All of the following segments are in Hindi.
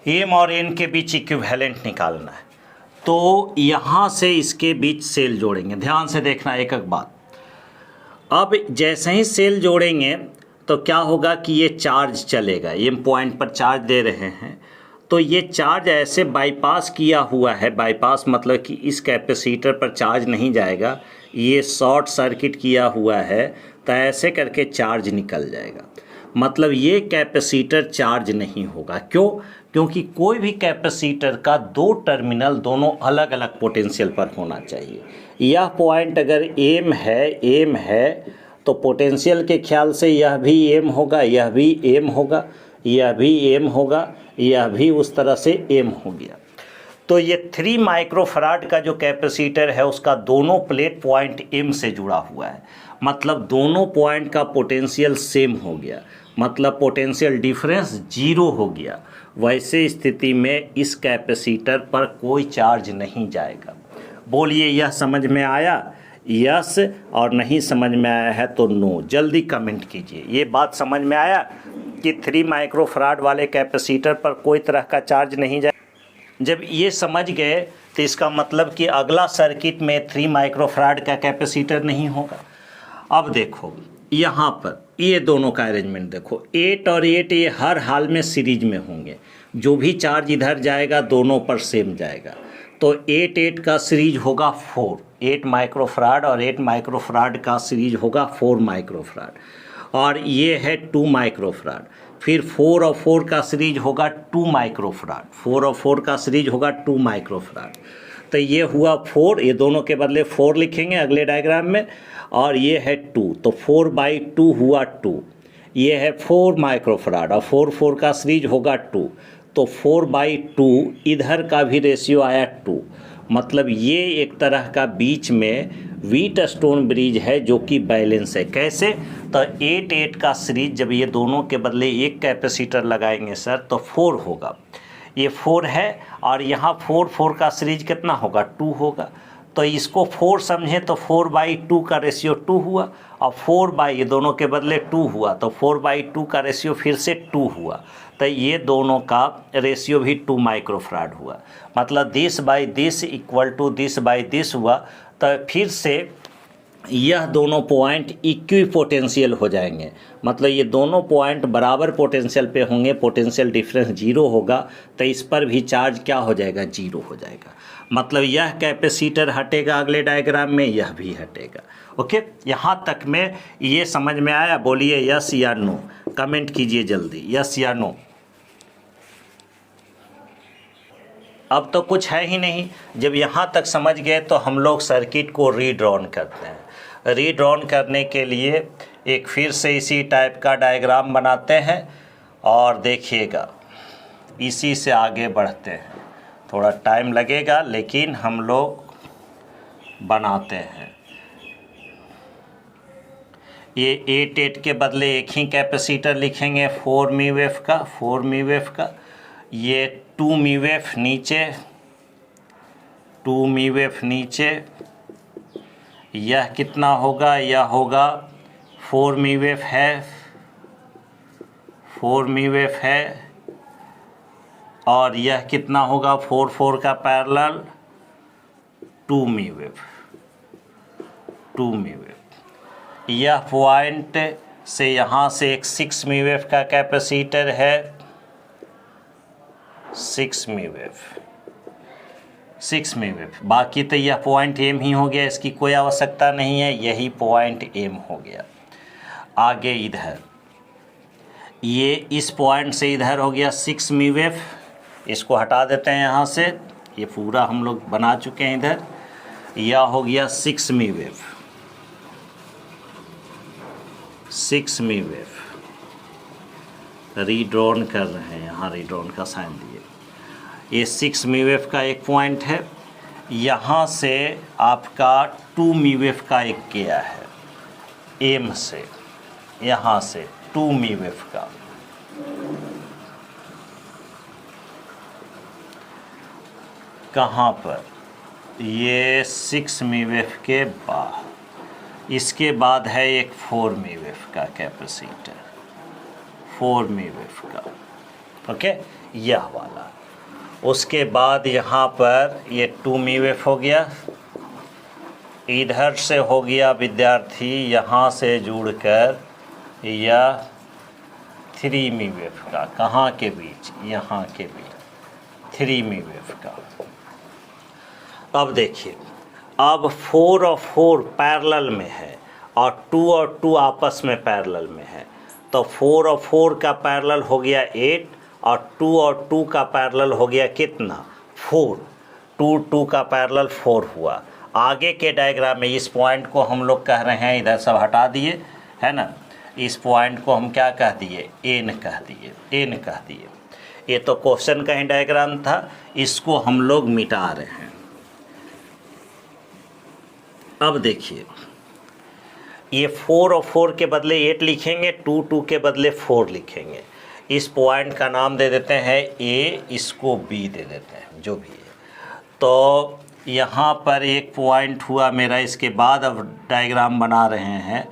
एम और एन के बीच इक्विवेलेंट निकालना है, तो यहाँ से इसके बीच सेल जोड़ेंगे। ध्यान से देखना एक एक बात। अब जैसे ही सेल जोड़ेंगे तो क्या होगा कि ये चार्ज चलेगा, एम पॉइंट पर चार्ज दे रहे हैं, तो ये चार्ज ऐसे बाईपास किया हुआ है। बाईपास मतलब कि इस कैपेसिटर पर चार्ज नहीं जाएगा, ये शॉर्ट सर्किट किया हुआ है, तो ऐसे करके चार्ज निकल जाएगा। मतलब ये कैपेसिटर चार्ज नहीं होगा। क्यों? क्योंकि कोई भी कैपेसिटर का दो टर्मिनल दोनों अलग अलग पोटेंशियल पर होना चाहिए। यह पॉइंट अगर एम है तो पोटेंशियल के ख्याल से यह भी एम होगा, यह भी एम होगा, यह भी एम होगा, यह भी उस तरह से एम हो गया। तो ये 3 माइक्रोफराड का जो कैपेसिटर है उसका दोनों प्लेट पॉइंट एम से जुड़ा हुआ है। मतलब दोनों पॉइंट का पोटेंशियल सेम हो गया, मतलब पोटेंशियल डिफरेंस 0 हो गया। वैसे स्थिति में इस कैपेसिटर पर कोई चार्ज नहीं जाएगा। बोलिए यह समझ में आया? यस, और नहीं समझ में आया है तो नो। जल्दी कमेंट कीजिए। ये बात समझ में आया कि 3 माइक्रोफराड वाले कैपेसिटर पर कोई तरह का चार्ज नहीं जाए। जब ये समझ गए तो इसका मतलब कि अगला सर्किट में 3 माइक्रोफराड का कैपेसिटर नहीं होगा। अब देखो यहाँ पर ये दोनों का अरेंजमेंट देखो, 8 और 8 ये हर हाल में सीरीज में होंगे। जो भी चार्ज इधर जाएगा दोनों पर सेम जाएगा। तो 8 का सीरीज होगा 4, 8 माइक्रोफराड और 8 माइक्रोफराड का सीरीज होगा 4 माइक्रोफराड। और ये है 2 माइक्रोफराड। फिर 4 और 4 का सीरीज होगा 2 माइक्रोफराड। 4 और 4 का सीरीज होगा 2 माइक्रोफराड। तो ये हुआ 4, ये दोनों के बदले 4 लिखेंगे अगले डायग्राम में। और ये है 2, तो 4/2 हुआ 2। ये है 4 माइक्रोफराड और 4 का सीरीज होगा 2, तो 4/2 इधर का भी रेशियो आया 2। मतलब ये एक तरह का बीच में व्हीटस्टोन ब्रिज है जो कि बैलेंस है। कैसे? तो 8 का सीरीज जब ये दोनों के बदले एक कैपेसिटर लगाएंगे सर तो 4 होगा। ये 4 है और यहाँ 4 का सीरीज कितना होगा? 2 होगा। तो इसको 4 समझें तो 4/2 का रेशियो 2 हुआ और 4 ये दोनों के बदले 2 हुआ, तो 4/2 का रेशियो फिर से 2 हुआ। तो ये दोनों का रेशियो भी 2 माइक्रोफराड हुआ। मतलब this by this equal to this by this हुआ। तो फिर से यह दोनों पॉइंट इक्वी पोटेंशियल हो जाएंगे। मतलब ये दोनों पॉइंट बराबर पोटेंशियल पे होंगे, पोटेंशियल डिफरेंस 0 होगा, तो इस पर भी चार्ज क्या हो जाएगा? 0 हो जाएगा। मतलब यह कैपेसिटर हटेगा अगले डायग्राम में, यह भी हटेगा। ओके, यहाँ तक में ये समझ में आया? बोलिए यस या नो, कमेंट कीजिए जल्दी, यस या नो। अब तो कुछ है ही नहीं। जब यहाँ तक समझ गए तो हम लोग सर्किट को रीड्रॉन करते हैं। रीड्रॉन करने के लिए एक फिर से इसी टाइप का डायग्राम बनाते हैं और देखिएगा इसी से आगे बढ़ते हैं। थोड़ा टाइम लगेगा लेकिन हम लोग बनाते हैं। ये 8 के बदले एक ही कैपेसिटर लिखेंगे 4 मीवेफ का, 4 मीवेफ का। ये 2 मीवेफ नीचे, 2 मीवेफ नीचे। यह कितना होगा? यह होगा 4 मीवेफ है, 4 मीवेफ है। और यह कितना होगा? 4 का पैरेलल 2 मीवेफ, 2 मीवेफ। यह पॉइंट से यहाँ से एक 6 मीवेफ का कैपेसिटर है, 6 मीवेफ, 6 मीवेफ। बाकी तो यह पॉइंट एम ही हो गया, इसकी कोई आवश्यकता नहीं है, यही पॉइंट एम हो गया। आगे इधर ये इस पॉइंट से इधर हो गया 6 मीवेफ, इसको हटा देते हैं यहाँ से। ये पूरा हम लोग बना चुके हैं इधर। यह हो गया 6 मीवेफ, 6 मीवेफ। रीड्रॉन कर रहे हैं, यहाँ रीड्रॉन का साइन दिए। ये 6 मीवेफ का एक पॉइंट है। यहाँ से आपका 2 मीवेफ का एक गया है एम से, यहाँ से 2 मीवेफ का। कहाँ पर? ये 6 मीवेफ के बाद। इसके बाद है एक 4 मीवेफ का कैपेसिटर, 4 मीवेफ का। ओके, यह वाला। उसके बाद यहाँ पर ये 2 μF हो गया, इधर से हो गया विद्यार्थी यहाँ से जुड़कर यह 3 μF का, कहाँ के बीच, यहाँ के बीच 3 μF का। अब देखिए, अब 4 और 4 पैरेलल में है और 2 और 2 आपस में पैरेलल में है, तो 4 और 4 का पैरेलल हो गया 8 और 2 और 2 का पैरेलल हो गया कितना, 4। 2 का पैरेलल 4 हुआ। आगे के डायग्राम में इस पॉइंट को हम लोग कह रहे हैं, इधर सब हटा दिए है ना, इस पॉइंट को हम क्या कह दिए, एन कह दिए, एन कह दिए। ये तो क्वेश्चन का ही डायग्राम था, इसको हम लोग मिटा रहे हैं। अब देखिए, ये 4 और 4 के बदले 8 लिखेंगे, 2 के बदले 4 लिखेंगे। इस पॉइंट का नाम दे देते हैं ए, इसको बी दे देते हैं, जो भी है। तो यहाँ पर एक पॉइंट हुआ मेरा, इसके बाद अब डायग्राम बना रहे हैं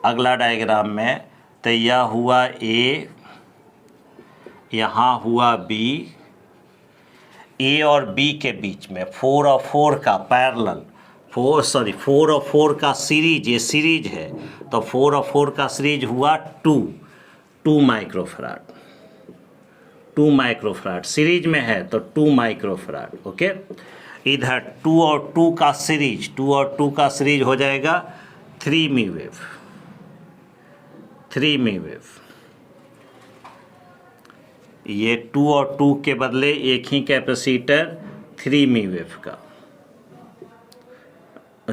अगला डायग्राम में। तो यह हुआ ए, यहाँ हुआ बी, ए और बी के बीच में 4 और 4 का पैरेलल, 4 और 4 का सीरीज, ये सीरीज है, तो 4 और 4 का सीरीज हुआ 2 माइक्रोफराड, 2 माइक्रोफराड सीरीज में है तो 2 माइक्रोफराड। ओके, इधर 2 और 2 का सीरीज, 2 और 2 का सीरीज हो जाएगा 3 μF, 3 μF। ये 2 और 2 के बदले एक ही कैपेसिटर 3 μF का,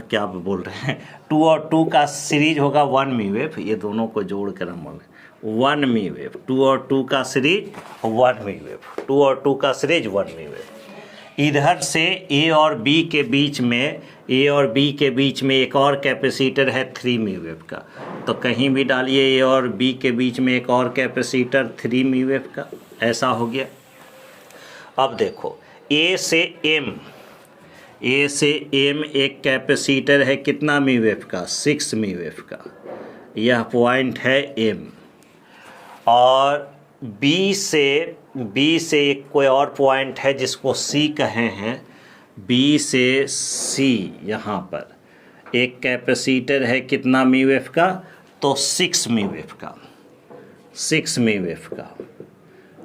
क्या आप बोल रहे हैं, 2 और 2 का सीरीज होगा 1 μF, ये दोनों को जोड़ कर हम बोल 1 μF, 2 और 2 का सीरीज 1 μF, 2 और 2 का सीरीज 1 μF। इधर से ए और बी के बीच में, ए और बी के बीच में एक और कैपेसिटर है 3 μF का, तो कहीं भी डालिए ए और बी के बीच में एक और कैपेसिटर 3 μF का, ऐसा हो गया। अब देखो, ए से एम एक कैपेसिटर है कितना μF का, 6 μF का, यह पॉइंट है एम। और बी से एक कोई और पॉइंट है जिसको सी कहे हैं, बी से सी यहाँ पर एक कैपेसिटर है कितना μF का, तो 6 μF का, 6 μF का।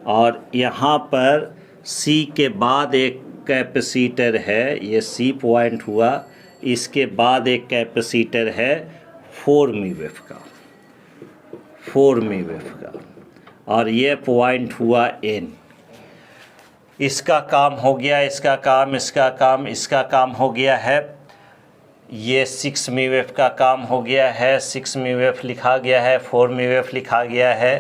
और यहाँ पर सी के बाद एक कैपेसिटर है, ये सी पॉइंट हुआ, इसके बाद एक कैपेसिटर है 4 μF का, 4 μF का, और ये पॉइंट हुआ एन। इसका काम हो गया, इसका काम हो गया है, ये 6 μF का काम हो गया है, 6 μF लिखा गया है, 4 μF लिखा गया है,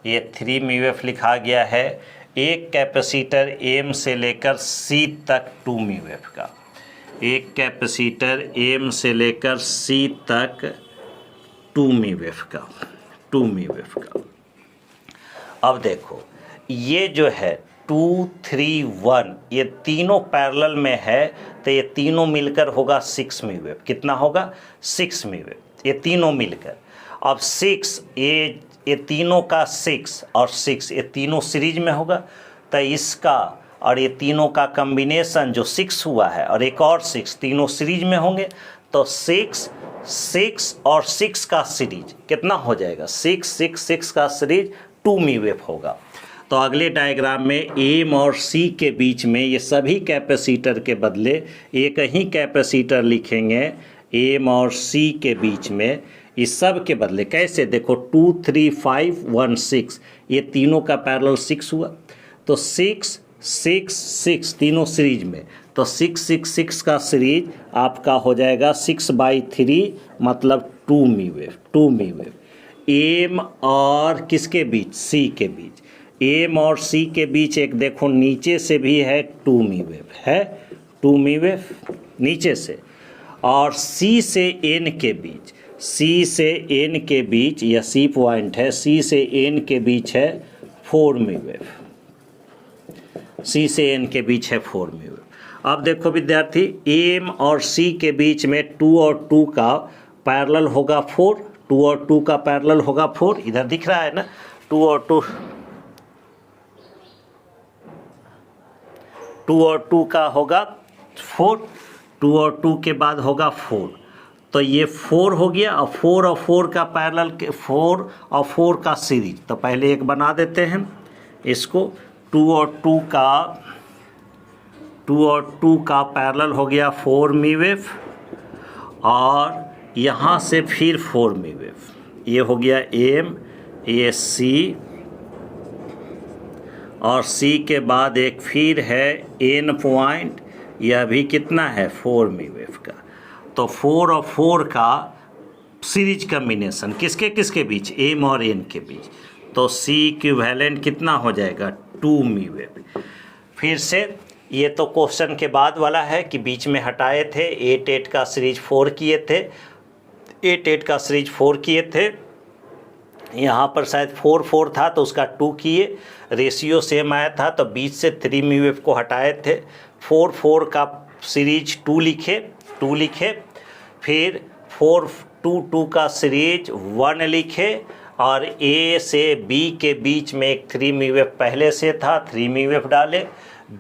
ये 3 μF लिखा गया है। एक कैपेसिटर एम से लेकर सी तक 2 μF का, एक कैपेसिटर एम से लेकर सी तक 2 μF का, 2 μF का। अब देखो, ये जो है 2, 3, 1, ये तीनों पैरेलल में है, तो ये तीनों मिलकर होगा 6 μF। कितना होगा, 6 μF, ये तीनों मिलकर। अब 6, ये तीनों का 6 और 6, ये तीनों सीरीज में होगा, तो इसका और ये तीनों का कम्बिनेशन जो 6 हुआ है और एक और 6, तीनों सीरीज में होंगे, तो 6, 6 और 6 का सीरीज कितना हो जाएगा, 6, 6, 6 का सीरीज 2 μF होगा। तो अगले डायग्राम में एम और सी के बीच में ये सभी कैपेसिटर के बदले एक ही कैपेसिटर लिखेंगे, एम और सी के बीच में इस सब के बदले कैसे, देखो 2, 3, 5, 1, 6, ये तीनों का पैरेलल 6 हुआ, तो 6, 6, 6 तीनों सीरीज में, तो 6, 6, 6 का सीरीज आपका हो जाएगा 6/3 मतलब 2 μF, 2 μF। एम और किसके बीच, सी के बीच, एम और सी के बीच एक देखो नीचे से भी है 2 μF, है 2 μF नीचे से, और सी से एन के बीच, सी से एन के बीच, यह सी पॉइंट है, सी से एन के बीच है 4 μF, सी से एन के बीच है 4 μF। अब देखो विद्यार्थी, एम और सी के बीच में 2 और 2 का पैरेलल होगा 4, 2 और 2 का पैरेलल होगा 4, इधर दिख रहा है ना, 2 और 2, 2 और 2 का होगा 4, 2 और 2 के बाद होगा 4, तो ये 4 हो गया। और 4 और 4 का पैरेलल के 4 और 4 का सीरीज, तो पहले एक बना देते हैं इसको। 2 और 2 का पैरेलल हो गया 4 मी-वेव, और यहाँ से फिर 4 मी-वेव, ये हो गया M, ये C, और C के बाद एक फिर है N पॉइंट, यह भी कितना है 4 मी-वेव का। तो 4 और 4 का सीरीज कम्बिनेशन किसके किसके बीच, M और N के बीच, तो C इक्विवेलेंट कितना हो जाएगा 2 मी-वेव। फिर से ये तो क्वेश्चन के बाद वाला है कि बीच में हटाए थे, 8 का सीरीज 4 किए थे, 8 का सीरीज 4 किए थे, यहाँ पर शायद 4 था तो उसका 2 किए, रेशियो सेम आया था तो बीच से 3 मी-वेव को हटाए थे। 4 का सीरीज 2 लिखे, फिर 2 का सीरीज 1 लिखे, और A से B के बीच में एक 3 मी-वेव पहले से था, 3 मी-वेव डाले।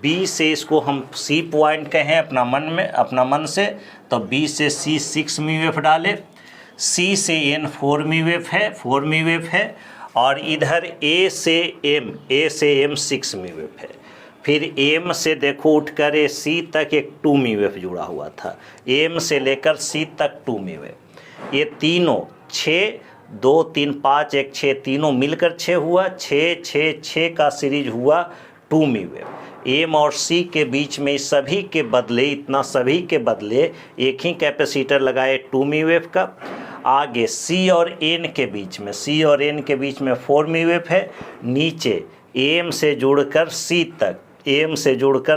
B से इसको हम C पॉइंट कहें अपना मन से, तो B से C 6 मी-वेव डाले। C से N 4 मी-वेव है, और इधर A से M 6 मी-वेव है। फिर M से देखो उठकर C तक एक 2 मी-वेव जुड़ा हुआ था, M से लेकर C तक 2 मी-वेव। ये तीनों 6, 2, 3, 5, 1, 6 तीनों मिलकर 6 हुआ, 6 का सीरीज हुआ 2 मी-वेव। M और C के बीच में सभी के बदले एक ही कैपेसिटर लगाए 2 मी-वेव का। आगे C और N के बीच में 4 मी-वेव है। नीचे M से जुड़कर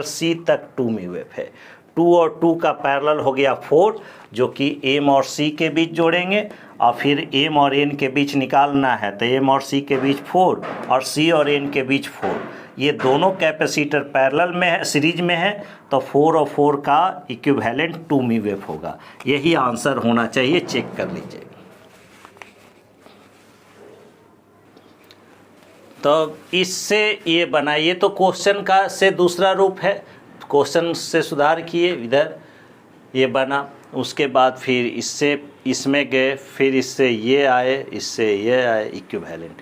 C तक 2 मी-वेव है। 2 और 2 का पैरेलल हो गया 4, जो कि M और C के बीच जोड़ेंगे, और फिर M और N के बीच निकालना है, तो M और C के बीच 4 और C और N के बीच 4। ये दोनों कैपेसिटर पैरेलल में है, सीरीज में है, तो 4 और 4 का इक्विवेलेंट 2 मी-वेव होगा। यही आंसर होना चाहिए, चेक कर लीजिए। तो इससे ये बनाइए, तो क्वेश्चन का से दूसरा रूप है, क्वेश्चन से सुधार किए, इधर ये बना, उसके बाद फिर इससे इसमें गए, फिर इससे ये आए, इक्विवेलेंट।